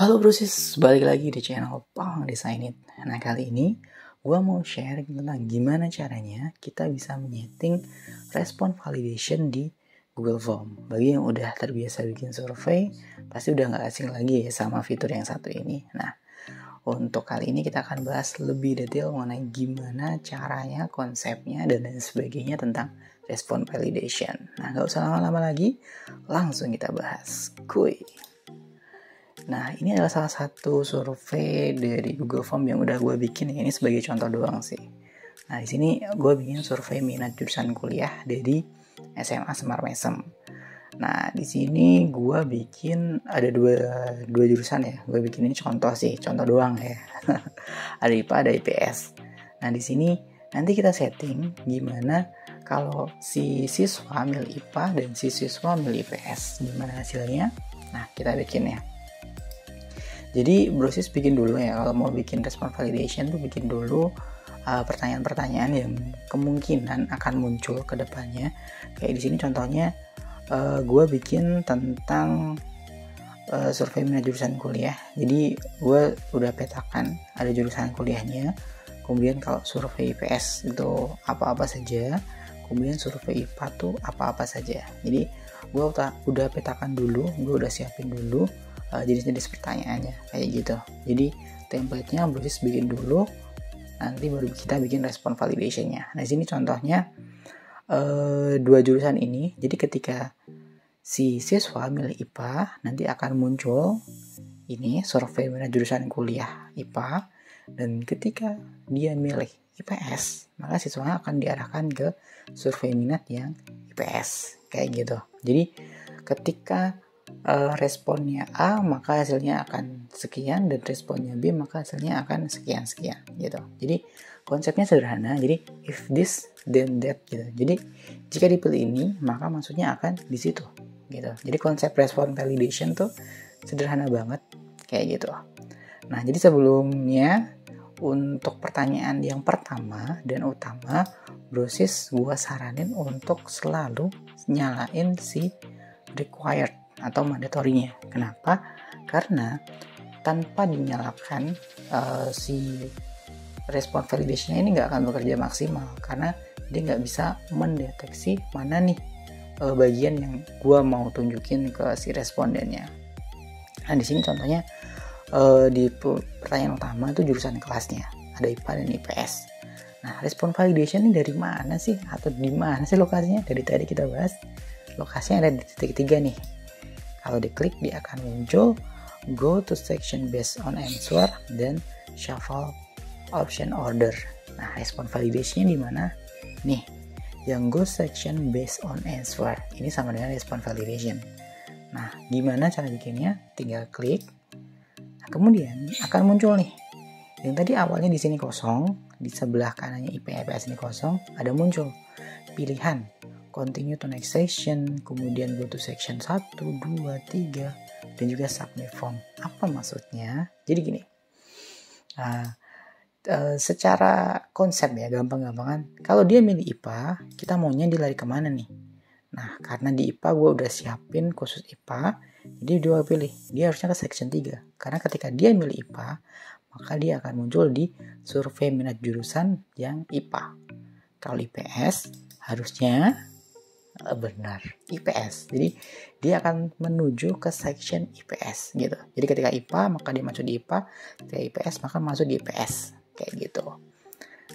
Halo brosis, balik lagi di channel Pang Design It. Nah kali ini gue mau sharing tentang gimana caranya kita bisa menyeting respon validation di Google Form. Bagi yang udah terbiasa bikin survei, pasti udah gak asing lagi ya sama fitur yang satu ini. Nah untuk kali ini kita akan bahas lebih detail mengenai gimana caranya, konsepnya, dan lain sebagainya tentang respon validation. Nah gak usah lama-lama lagi, langsung kita bahas. Kuy. Nah, ini adalah salah satu survei dari Google Form yang udah gue bikin. Ini sebagai contoh doang sih. Nah, di sini gue bikin survei minat jurusan kuliah dari SMA Semar Mesem. Nah, di sini gue bikin ada dua jurusan ya. Gue bikin ini contoh sih, contoh doang ya. Ada IPA, ada IPS. Nah, di sini nanti kita setting gimana kalau si siswa milih IPA dan si siswa milih IPS. Gimana hasilnya? Nah, kita bikin ya. Jadi brosis bikin dulu ya, kalau mau bikin respon validation tuh bikin dulu pertanyaan-pertanyaan yang kemungkinan akan muncul ke depannya. Kayak di sini contohnya gue bikin tentang survei minat jurusan kuliah. Jadi gue udah petakan ada jurusan kuliahnya. Kemudian kalau survei IPS itu apa-apa saja. Kemudian survei IPA tuh apa-apa saja. Jadi gue udah petakan dulu, gue udah siapin dulu jenis-jenis pertanyaannya kayak gitu. Jadi template-nya brosis bikin dulu, nanti baru kita bikin respon validation-nya. Nah sini contohnya dua jurusan ini. Jadi ketika si siswa milih IPA, nanti akan muncul ini survei minat jurusan kuliah IPA, dan ketika dia milih IPS, maka siswa akan diarahkan ke survei minat yang IPS kayak gitu. Jadi ketika responnya A maka hasilnya akan sekian, dan responnya B maka hasilnya akan sekian-sekian gitu. Jadi konsepnya sederhana. Jadi if this then that gitu. Jadi jika dipilih ini maka maksudnya akan di situ gitu. Jadi konsep respon validation tuh sederhana banget kayak gitu. Nah jadi sebelumnya untuk pertanyaan yang pertama dan utama, brosis gua saranin untuk selalu nyalain si required atau mandatorinya. Kenapa? Karena tanpa dinyalakan si respon validation ini nggak akan bekerja maksimal, karena dia nggak bisa mendeteksi mana nih bagian yang gue mau tunjukin ke si respondennya. Nah di sini contohnya di pertanyaan utama itu jurusan kelasnya ada IPA dan IPS. Nah respon validation ini dari mana sih, atau di mana sih lokasinya? Dari tadi kita bahas lokasinya ada di titik 3 nih. Kalau diklik dia akan muncul go to section based on answer dan shuffle option order. Nah, respon validation-nya di mana? Nih, yang go section based on answer. Ini sama dengan respon validation. Nah, gimana cara bikinnya? Tinggal klik. Nah, kemudian akan muncul nih. Yang tadi awalnya di sini kosong, di sebelah kanannya IPA IPS ini kosong, ada muncul pilihan continue to next section, kemudian go to section 1, 2, 3, dan juga submit form. Apa maksudnya? Jadi gini, secara konsep ya, gampang-gampangan, kalau dia milih IPA, kita maunya dia lari kemana nih? Nah, karena di IPA gue udah siapin khusus IPA, jadi dia pilih, dia harusnya ke section 3. Karena ketika dia milih IPA, maka dia akan muncul di survei minat jurusan yang IPA. Kalau IPS, harusnya benar IPS. Jadi dia akan menuju ke section IPS gitu. Jadi ketika IPA maka dia masuk di IPA, ketika IPS maka masuk di IPS kayak gitu.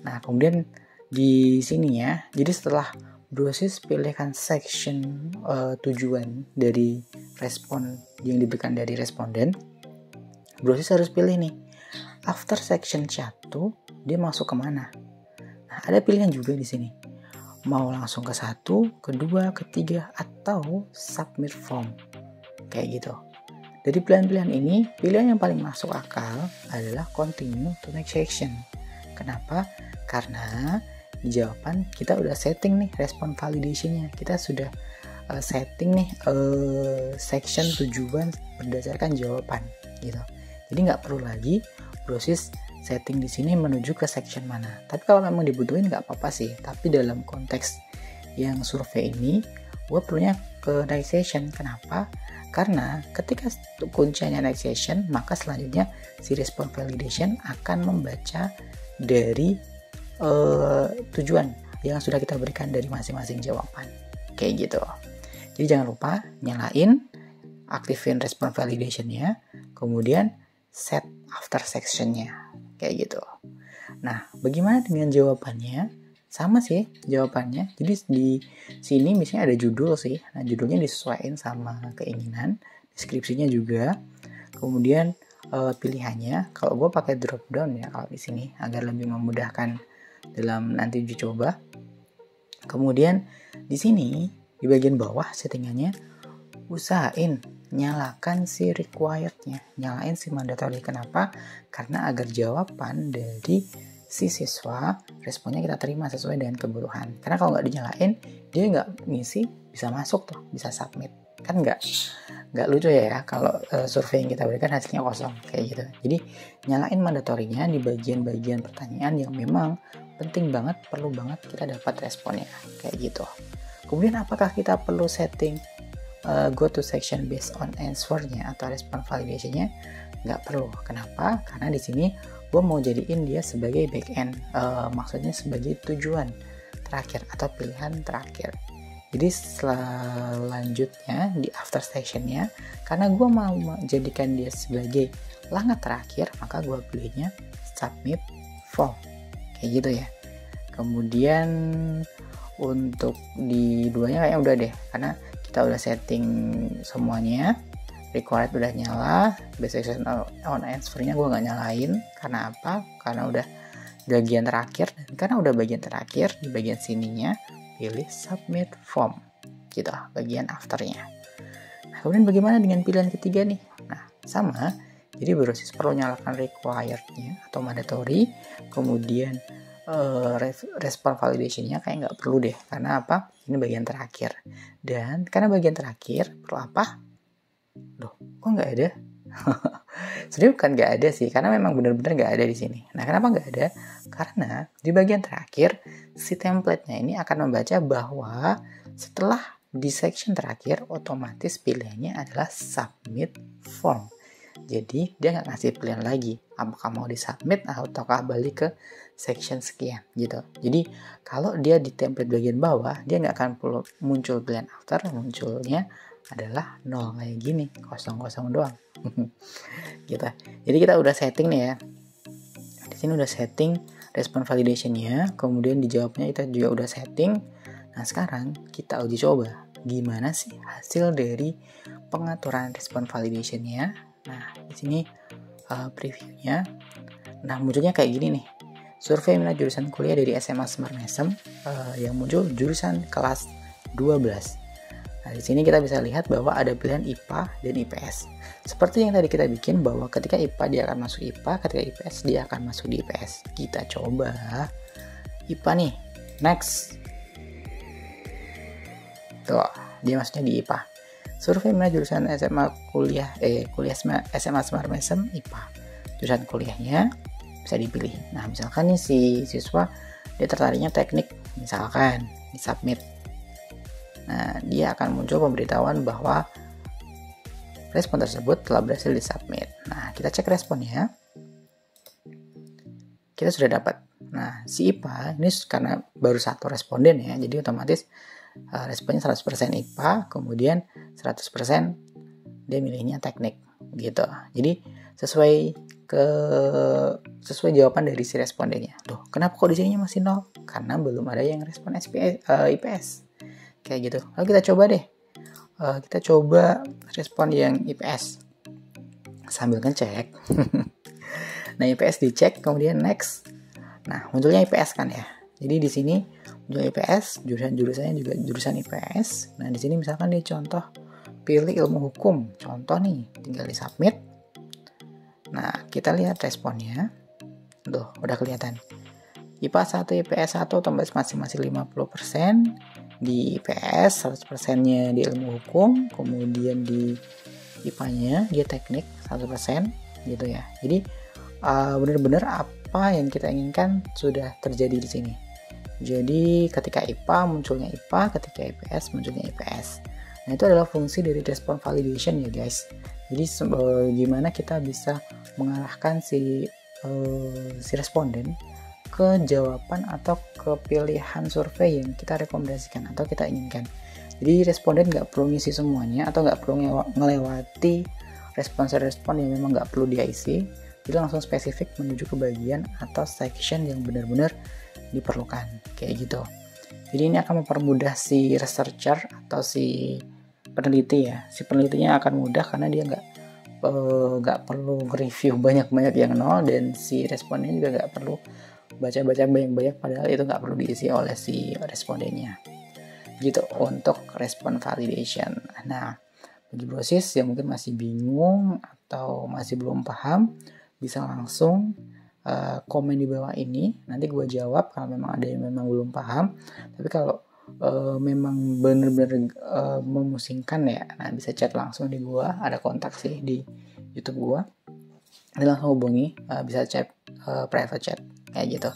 Nah kemudian di sini ya, jadi setelah brosis pilihkan section tujuan dari respon yang diberikan dari responden, brosis harus pilih nih after section 1 dia masuk kemana. Nah ada pilihan juga di sini, mau langsung ke 1, ke 2, ke 3, atau submit form kayak gitu. Dari pilihan-pilihan ini, pilihan yang paling masuk akal adalah continue to next section. Kenapa? Karena di jawaban kita udah setting nih respon validation-nya. Kita sudah setting nih section tujuan berdasarkan jawaban gitu. Jadi nggak perlu lagi brosis setting di sini menuju ke section mana. Tapi kalau memang dibutuhin nggak apa-apa sih. Tapi dalam konteks yang survei ini, gue perlunya ke next section. Kenapa? Karena ketika kuncinya annexation, maka selanjutnya si response validation akan membaca dari tujuan yang sudah kita berikan dari masing-masing jawaban. Kayak gitu. Jadi jangan lupa nyalain, aktifin response validation-nya, kemudian set after section-nya. Kayak gitu. Nah, bagaimana dengan jawabannya? Sama sih jawabannya. Jadi di sini misalnya ada judul sih. Nah, judulnya disesuaikan sama keinginan, deskripsinya juga. Kemudian pilihannya, kalau gue pakai drop down ya kalau di sini agar lebih memudahkan dalam nanti uji coba. Kemudian di sini di bagian bawah settingannya usahain nyalakan si required-nya, nyalain si mandatory. Kenapa? Karena agar jawaban dari si siswa responnya kita terima sesuai dengan kebutuhan. Karena kalau nggak dinyalain, dia nggak ngisi, bisa masuk tuh, bisa submit. Kan nggak lucu ya kalau survei yang kita berikan hasilnya kosong kayak gitu. Jadi nyalain mandatorinya di bagian-bagian pertanyaan yang memang penting banget, perlu banget kita dapat responnya kayak gitu. Kemudian apakah kita perlu setting go to section based on answer-nya atau response validation-nya? Nggak perlu. Kenapa? Karena di sini gue mau jadiin dia sebagai backend, maksudnya sebagai tujuan terakhir atau pilihan terakhir. Jadi selanjutnya di after section-nya, karena gue mau menjadikan dia sebagai langkah terakhir, maka gue pilihnya submit form kayak gitu ya. Kemudian untuk di duanya kayaknya udah deh, karena kita udah setting semuanya. Required udah nyala, basic on answer-nya gue nggak nyalain. Karena apa? Karena udah bagian terakhir, dan karena udah bagian terakhir, di bagian sininya pilih submit form gitu, bagian afternya. Nah, kemudian bagaimana dengan pilihan ketiga nih? Nah, sama. Jadi berbasis perlu nyalakan required-nya atau mandatory, kemudian response validation-nya kayak nggak perlu deh. Karena apa? Ini bagian terakhir. Dan karena bagian terakhir, perlu apa? Loh, kok nggak ada? Sebenarnya bukan nggak ada sih, karena memang benar-benar nggak ada di sini. Nah, kenapa nggak ada? Karena di bagian terakhir, si template-nya ini akan membaca bahwa setelah di section terakhir, otomatis pilihannya adalah submit form. Jadi, dia nggak ngasih pilihan lagi. Apakah mau disubmit ataukah balik ke section sekian gitu. Jadi, kalau dia di template bagian bawah, dia nggak akan perlu muncul pilihan after, munculnya adalah 0 kayak gini, kosong-kosong doang. Gitu. Jadi kita udah setting nih ya. Di sini udah setting response validation-nya, kemudian dijawabnya kita juga udah setting. Nah, sekarang kita uji coba gimana sih hasil dari pengaturan response validation-nya. Nah, di sini previewnya. Nah, munculnya kayak gini nih. Survei minat jurusan kuliah dari SMA Smart Mesem yang muncul jurusan kelas 12. Nah, di sini kita bisa lihat bahwa ada pilihan IPA dan IPS. Seperti yang tadi kita bikin bahwa ketika IPA dia akan masuk IPA, ketika IPS dia akan masuk di IPS. Kita coba IPA nih. Next. Tuh, dia masuknya di IPA. Survei minat jurusan kuliah SMA Smart Mesem IPA. Jurusan kuliahnya bisa dipilih. Nah, misalkan nih si siswa dia tertariknya teknik, misalkan di submit. Nah, dia akan muncul pemberitahuan bahwa respon tersebut telah berhasil disubmit. Nah, kita cek responnya. Kita sudah dapat. Nah, si IPA ini karena baru satu responden ya, jadi otomatis responnya 100% IPA, kemudian 100% dia milihnya teknik gitu. Jadi sesuai jawaban dari si respondennya. Loh, kenapa kok di sininya masih 0? Karena belum ada yang respon IPS. Kayak gitu. Lalu kita coba deh. Kita coba respon yang IPS. Sambil ngecek. Nah, IPS dicek, kemudian next. Nah, munculnya IPS kan ya. Jadi di sini muncul IPS, jurusannya juga jurusan IPS. Nah, di sini misalkan dia contoh pilih ilmu hukum. Contoh nih, tinggal di submit. Nah, kita lihat responnya. Tuh, udah kelihatan. IPA 1, IPS 1 otomatis masing-masing 50%. Di IPS 100%-nya di ilmu hukum, kemudian di IPA-nya dia teknik 100% gitu ya. Jadi benar-benar apa yang kita inginkan sudah terjadi di sini. Jadi ketika IPA munculnya IPA, ketika IPS munculnya IPS. Nah, itu adalah fungsi dari response validation ya guys. Jadi gimana kita bisa mengarahkan si responden ke jawaban atau ke pilihan survei yang kita rekomendasikan atau kita inginkan. Jadi responden nggak perlu ngisi semuanya atau nggak perlu melewati respon-respon yang memang nggak perlu dia isi. Jadi langsung spesifik menuju ke bagian atau section yang benar-benar diperlukan, kayak gitu. Jadi ini akan mempermudah si researcher atau si peneliti ya. Si penelitinya akan mudah karena dia nggak perlu review banyak-banyak yang nol, dan si respondennya juga nggak perlu baca-baca banyak-banyak padahal itu nggak perlu diisi oleh si respondennya. Gitu untuk respon validation. Nah, bagi brosis yang mungkin masih bingung atau masih belum paham, bisa langsung komen di bawah ini. Nanti gue jawab kalau memang ada yang memang belum paham. Tapi kalau memang benar-benar memusingkan ya, nah bisa chat langsung di gue. Ada kontak sih di YouTube gue. Nanti langsung hubungi, bisa chat private chat kayak gitu.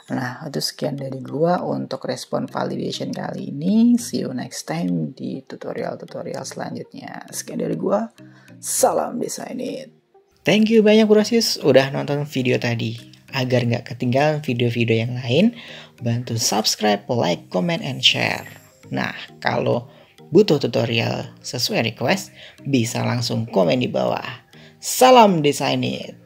Nah, itu sekian dari gua untuk respon validation kali ini. See you next time di tutorial-tutorial selanjutnya. Sekian dari gua. Salam Design It. Thank you banyak brosis udah nonton video tadi. Agar nggak ketinggalan video-video yang lain, bantu subscribe, like, comment, and share. Nah, kalau butuh tutorial sesuai request, bisa langsung komen di bawah. Salam Design It.